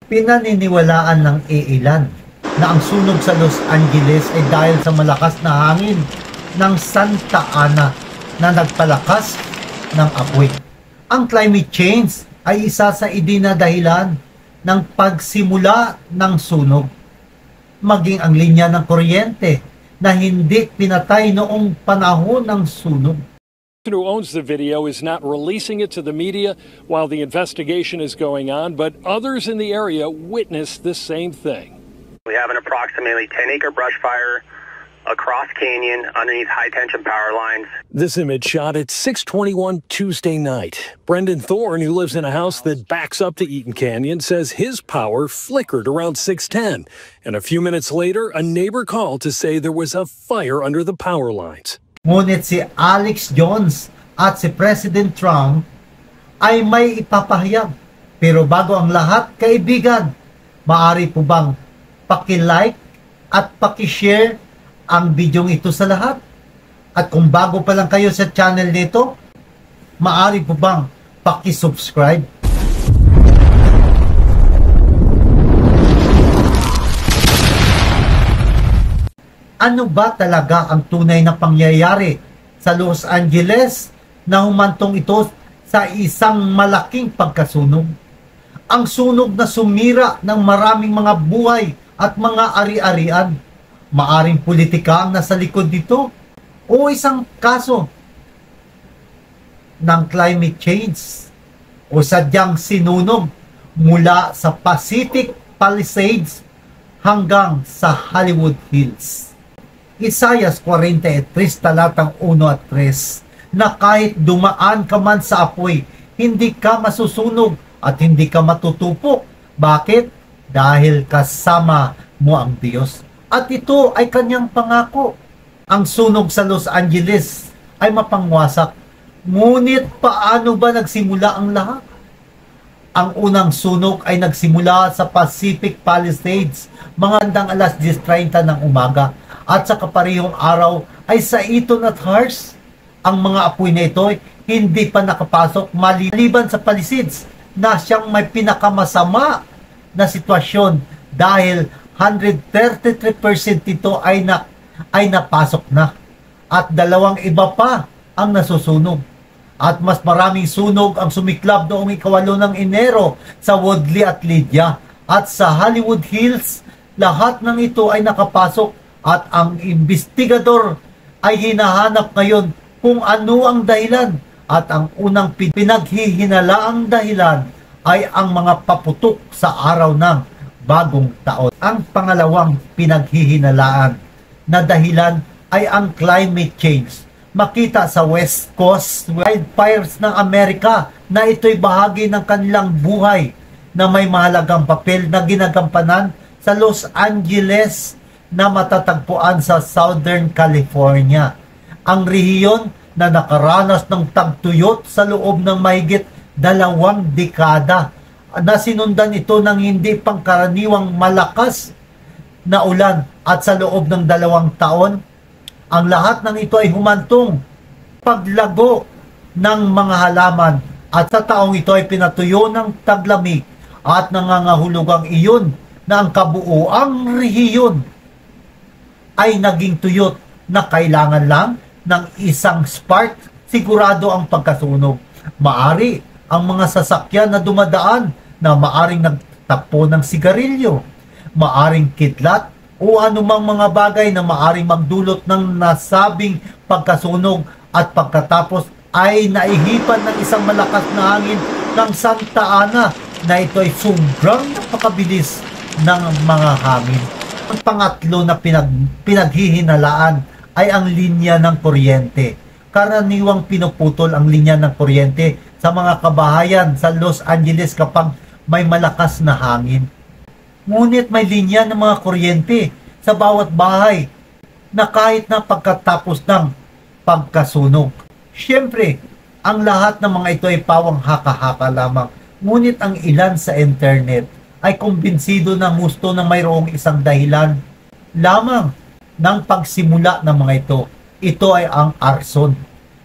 Pinaniniwalaan ng iilan na ang sunog sa Los Angeles ay dahil sa malakas na hangin ng Santa Ana na nagpalakas ng apoy. Ang climate change ay isa sa idinadahilan ng pagsimula ng sunog. Maging ang linya ng kuryente na hindi pinatay noong panahon ng sunog. Who owns the video is not releasing it to the media while the investigation is going on, but others in the area witnessed the same thing. We have an approximately 10-acre brush fire across Canyon underneath high-tension power lines. This image shot at 6:21 Tuesday night. Brendan Thorne, who lives in a house that backs up to Eaton Canyon, says his power flickered around 6:10. And a few minutes later, a neighbor called to say there was a fire under the power lines. Ngunit si Alex Jones at si President Trump ay may ipapahayag. Pero bago ang lahat, kaibigan, maaari po bang paki-like at paki-share ang bidyong ito sa lahat? At kung bago pa lang kayo sa channel nito, maaari po bang paki-subscribe? Ano ba talaga ang tunay na pangyayari sa Los Angeles na humantong ito sa isang malaking pagkasunog? Ang sunog na sumira ng maraming mga buhay at mga ari-arian. Maaring politika ang nasa likod dito o isang kaso ng climate change o sadyang sinunog mula sa Pacific Palisades hanggang sa Hollywood Hills. Isaias 43 talatang 1 at 3 na kahit dumaan ka man sa apoy, hindi ka masusunog at hindi ka matutupok. Bakit? Dahil kasama mo ang Diyos. At ito ay kanyang pangako. Ang sunog sa Los Angeles ay mapangwasak. Ngunit paano ba nagsimula ang lahat? Ang unang sunog ay nagsimula sa Pacific Palisades mga bandang alas 10:30 ng umaga. At sa kaparehong araw ay sa Eaton at Hearst. Ang mga apoy na ito ay hindi pa nakapasok maliban sa Palisades na siyang may pinakamasama na sitwasyon dahil 133% ito ay napasok na at dalawang iba pa ang nasusunog. At mas maraming sunog ang sumiklab noong 8 ng Enero sa Woodley at Lydia. At sa Hollywood Hills, lahat ng ito ay nakapasok. At ang investigador ay hinahanap ngayon kung ano ang dahilan. At ang unang pinaghihinalaang dahilan ay ang mga paputok sa araw ng bagong taon. Ang pangalawang pinaghihinalaan na dahilan ay ang climate change. Makita sa West Coast wildfires ng Amerika na ito'y bahagi ng kanilang buhay na may mahalagang papel na ginagampanan sa Los Angeles na matatagpuan sa Southern California. Ang rehiyon na nakaranas ng tagtuyot sa loob ng mahigit 2 dekada na sinundan ito ng hindi pangkaraniwang malakas na ulan at sa loob ng 2 taon, ang lahat ng ito ay humantong paglago ng mga halaman at sa taong ito ay pinatuyo ng taglamig at nangangahulugang iyon na ang kabuuang rehiyon ay naging tuyot na kailangan lang ng isang spark, sigurado ang pagkasunog. Maari ang mga sasakyan na dumadaan na maaring nagtapo ng sigarilyo, maaring kidlat o anumang mga bagay na maaring magdulot ng nasabing pagkasunog at pagkatapos ay naihipan ng isang malakas na hangin ng Santa Ana na ito ay sobrang napakabilis ng mga hangin. Ang pangatlo na pinaghihinalaan ay ang linya ng kuryente. Karaniwang pinuputol ang linya ng kuryente sa mga kabahayan sa Los Angeles kapag may malakas na hangin. Ngunit may linya ng mga kuryente sa bawat bahay na kahit na pagkatapos ng pagkasunog. Siyempre, ang lahat ng mga ito ay pawang haka-haka lamang. Ngunit ang ilan sa internet ay kumbinsido na gusto na mayroong isang dahilan lamang ng pagsimula ng mga ito. Ito ay ang arson.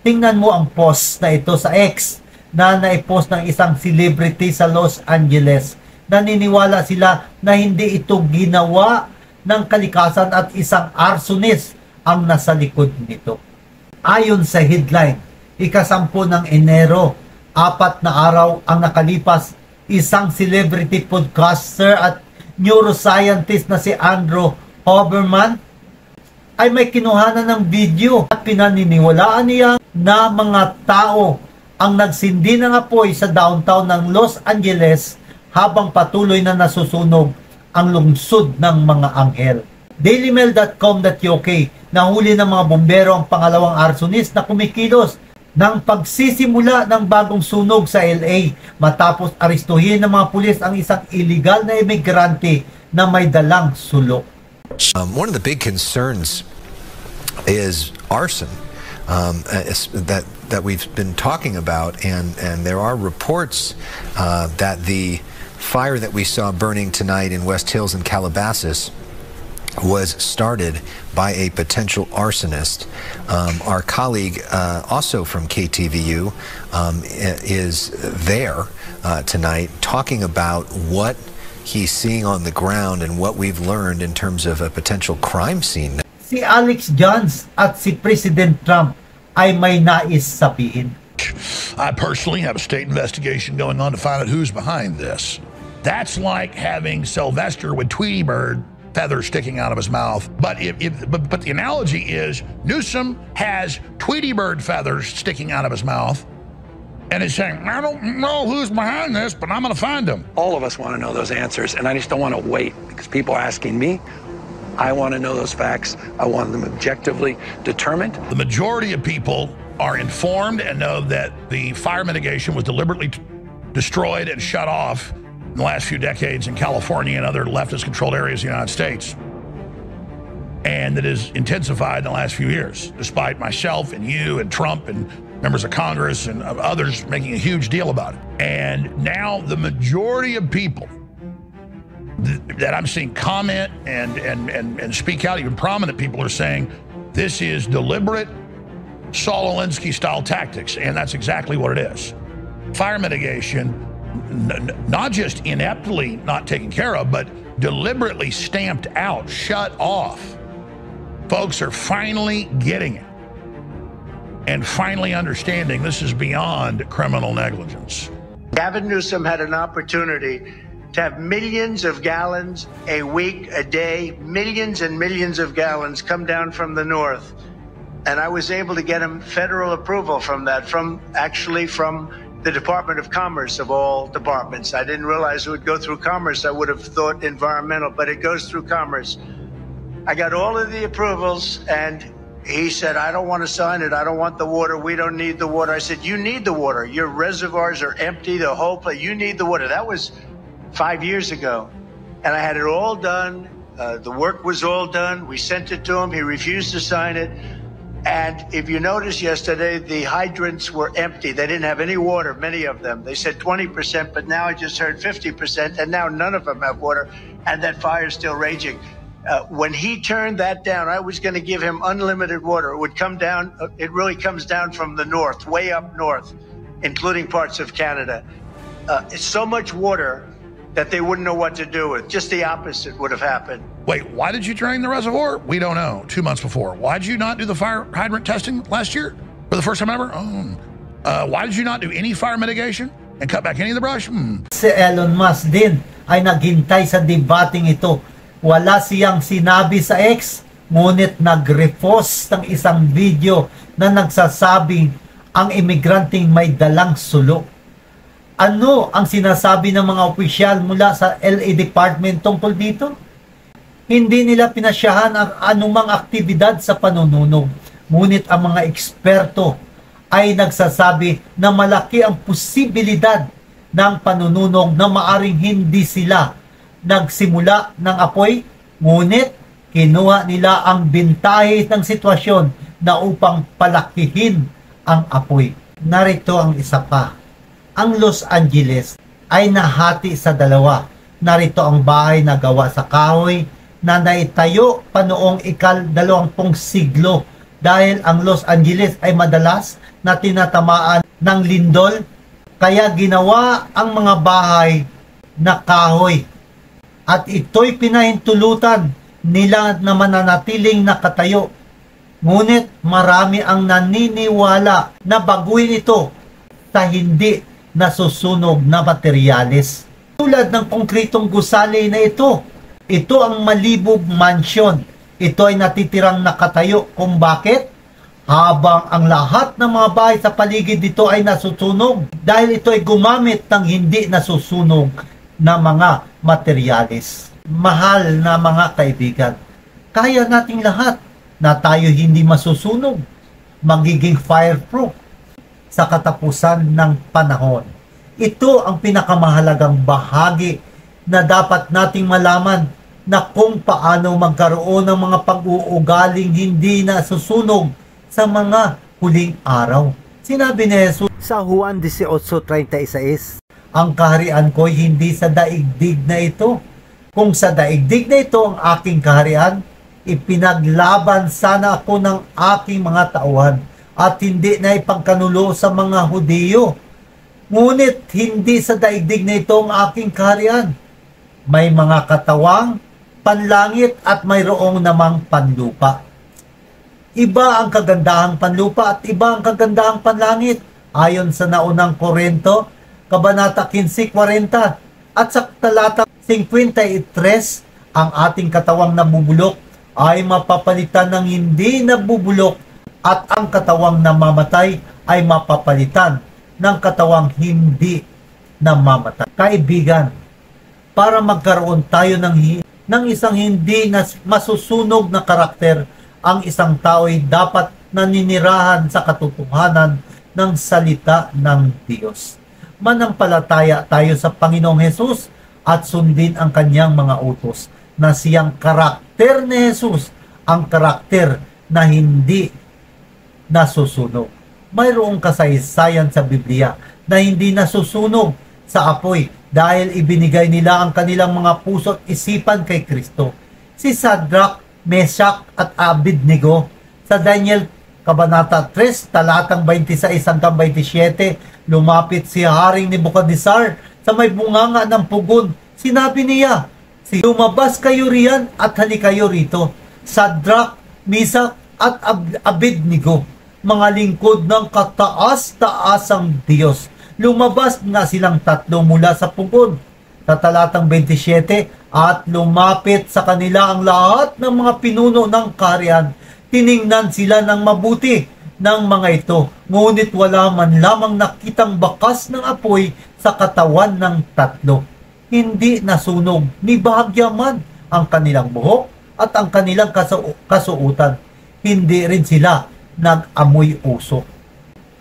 Tingnan mo ang post na ito sa X na naipost ng isang celebrity sa Los Angeles naniniwala sila na hindi ito ginawa ng kalikasan at isang arsonist ang nasa likod nito. Ayon sa headline, ika-10 ng Enero, 4 na araw ang nakalipas, isang celebrity podcaster at neuroscientist na si Andrew Huberman ay may kinuhanan ng video at pinaniniwalaan niya na mga tao ang nagsindi ng apoy sa downtown ng Los Angeles habang patuloy na nasusunog ang lungsod ng mga anghel. DailyMail.com.uk, nahuli ng mga bombero ang pangalawang arsonist na kumikilos ng pagsisimula ng bagong sunog sa LA matapos arestuhin ng mga pulis ang isang illegal na imigrante na may dalang sulok. One of the big concerns is arson that we've been talking about, and there are reports that the fire that we saw burning tonight in West Hills and Calabasas was started by a potential arsonist. Our colleague, also from KTVU, is there tonight talking about what he's seeing on the ground and what we've learned in terms of a potential crime scene. Si Alex Jones at si President Trump ay may nais sabihin. I personally have a state investigation going on to find out who's behind this. That's like having Sylvester with Tweety Bird feathers sticking out of his mouth. But the analogy is Newsom has Tweety Bird feathers sticking out of his mouth, and is saying, I don't know who's behind this, but I'm going to find them. All of us want to know those answers, and I just don't want to wait because people are asking me. I want to know those facts. I want them objectively determined. The majority of people are informed and know that the fire mitigation was deliberately destroyed and shut off in the last few decades in California and other leftist-controlled areas of the United States. And it has intensified in the last few years, despite myself and you and Trump and members of Congress and others making a huge deal about it. And now the majority of people that I'm seeing comment and speak out, even prominent people are saying, this is deliberate Saul Alinsky-style tactics, and that's exactly what it is. Fire mitigation, not just ineptly not taken care of, but deliberately stamped out, shut off. Folks are finally getting it and finally understanding this is beyond criminal negligence. Gavin Newsom had an opportunity to have millions of gallons a week, a day, millions and millions of gallons come down from the north. And I was able to get him federal approval from that, from the Department of Commerce of all departments. I didn't realize it would go through Commerce. I would have thought environmental, but it goes through Commerce. I got all of the approvals, and he said, I don't want to sign it. I don't want the water. We don't need the water. I said, you need the water. Your reservoirs are empty, the whole place. You need the water. That was 5 years ago. And I had it all done. The work was all done. We sent it to him. He refused to sign it. And if you noticed yesterday, the hydrants were empty. They didn't have any water, many of them. They said 20%, but now I just heard 50%, and now none of them have water, and that fire's still raging. When he turned that down, I was going to give him unlimited water. It would come down, it really comes down from the north, way up north, including parts of Canada. It's so much water that they wouldn't know what to do with. Just the opposite would have happened. Wait, why did you drain the reservoir? We don't know. 2 months before. Why did you not do the fire hydrant testing last year? For the first time ever? Why did you not do any fire mitigation and cut back any of the brush? Si Elon Musk din ay naghintay sa debating ito. Wala siyang sinabi sa X, ngunit nag-repost ng isang video na nagsasabing ang imigranteng may dalang sulok. Ano ang sinasabi ng mga opisyal mula sa LA Department tungkol dito? Hindi nila pinasyahan ang anumang aktibidad sa panununog. Ngunit ang mga eksperto ay nagsasabi na malaki ang posibilidad ng panununog na maaring hindi sila nagsimula ng apoy, ngunit kinuha nila ang bintahe ng sitwasyon na upang palakihin ang apoy. Narito ang isa pa. Ang Los Angeles ay nahati sa dalawa. Narito ang bahay na gawa sa kahoy na naitayo pa noong ika-20 siglo dahil ang Los Angeles ay madalas na tinatamaan ng lindol, kaya ginawa ang mga bahay na kahoy. At ito'y pinahintulutan nila na mananatiling nakatayo. Ngunit marami ang naniniwala na baguhin ito sa hindi nasusunog na materyales. Tulad ng konkretong gusali na ito, ito ang Malibog Mansion. Ito ay natitirang nakatayo. Kung bakit? Habang ang lahat ng mga bahay sa paligid dito ay nasusunog dahil ito ay gumamit ng hindi nasusunog na mga materyales. Mahal na mga kaibigan, kaya nating lahat na tayo hindi masusunog, magiging fireproof sa katapusan ng panahon. Ito ang pinakamahalagang bahagi na dapat nating malaman na kung paano magkaroon ng mga pag-uugaling hindi nasusunog sa mga huling araw. Sinabi ni Jesus sa Juan 18:36, ang kaharian ko'y hindi sa daigdig na ito. Kung sa daigdig na ito ang aking kaharian, ipinaglaban sana ako ng aking mga tauhan at hindi na ipagkanulo sa mga Hudiyo. Ngunit hindi sa daigdig na ito ang aking kaharian. May mga katawang panlangit at mayroong namang panlupa. Iba ang kagandahang panlupa at iba ang kagandahang panlangit. Ayon sa naunang Korinto, Kabanata 15:40 at sa talata 53, ang ating katawang nabubulok ay mapapalitan ng hindi nabubulok at ang katawang namamatay ay mapapalitan ng katawang hindi namamatay. Kaibigan, para magkaroon tayo ng isang hindi masusunog na karakter, ang isang tao ay dapat naninirahan sa katotohanan ng salita ng Diyos. Manampalataya tayo sa Panginoong Hesus at sundin ang kanyang mga utos na siyang karakter ni Jesus, ang karakter na hindi nasusunog. Mayroong kasaysayan sa Biblia na hindi nasusunog sa apoy dahil ibinigay nila ang kanilang mga puso at isipan kay Kristo. Si Shadrach, Meshach at Abednego sa Daniel Kabanata 3, talatang 26 hanggang 27, lumapit si Haring Nebukadnezar sa may bunganga ng pugon. Sinabi niya, lumabas kayo riyan at halikayo rito. Shadrach, Meshach at Abednego, mga lingkod ng kataas-taasang Diyos. Lumabas na silang tatlo mula sa pugon. Sa talatang 27, at lumapit sa kanila ang lahat ng mga pinuno ng kaharian. Tiningnan sila ng mabuti ng mga ito, ngunit wala man lamang nakitang bakas ng apoy sa katawan ng tatlo. Hindi nasunog ni bahagya man ang kanilang buhok at ang kanilang kasuutan. Hindi rin sila nag-amoy usok.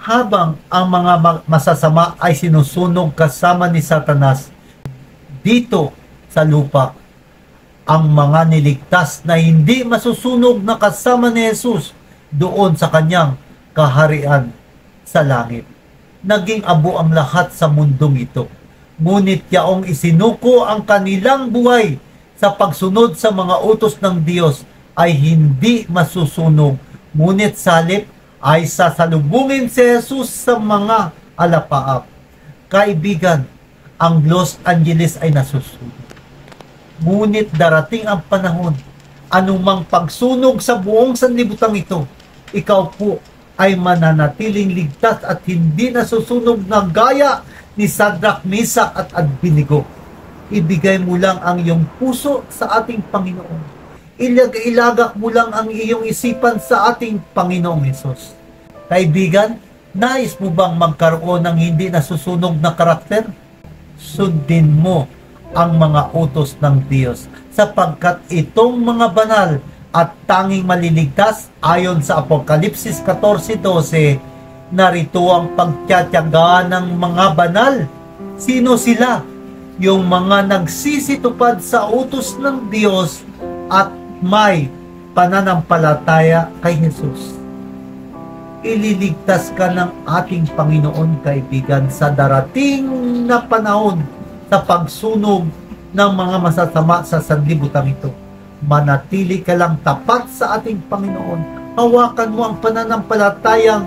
Habang ang mga masasama ay sinusunog kasama ni Satanas dito sa lupa, ang mga niligtas na hindi masusunog na kasama ni Jesus doon sa kanyang kaharian sa langit. Naging abo ang lahat sa mundong ito. Ngunit yaong isinuko ang kanilang buhay sa pagsunod sa mga utos ng Diyos ay hindi masusunog. Ngunit sa halip ay sasalubungin si Jesus sa mga alapaap. Kaibigan, ang Los Angeles ay nasusunog. Ngunit darating ang panahon, anumang pagsunog sa buong sanlibutan ito, ikaw po ay mananatiling ligtas at hindi nasusunog na gaya ni Shadrach, Meshach at Abednego. Ibigay mo lang ang iyong puso sa ating Panginoon. Ilagak mo lang ang iyong isipan sa ating Panginoong Hesus. Kaibigan, nais mo bang magkaroon ng hindi nasusunog na karakter? Sundin mo ang mga utos ng Diyos, sapagkat itong mga banal at tanging maliligtas ayon sa Apokalipsis 14:12, narito ang pagtiyatiyaga ng mga banal. Sino sila? Yung mga nagsisitupad sa utos ng Diyos at may pananampalataya kay Jesus. Ililigtas ka ng ating Panginoon, kaibigan, sa darating na panahon sa pagsunog ng mga masasama sa sanlibutan ito. Manatili ka lang tapat sa ating Panginoon. Hawakan mo ang pananampalatayang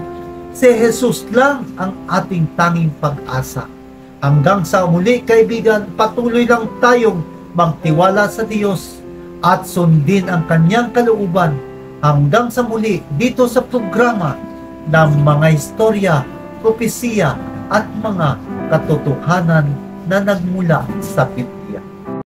si Jesus lang ang ating tanging pag-asa. Hanggang sa muli kaibigan, patuloy lang tayong magtiwala sa Diyos at sundin ang kanyang kalooban. Hanggang sa muli dito sa programa ng mga istorya, propesiya at mga katotohanan na nagmula sa Biblia.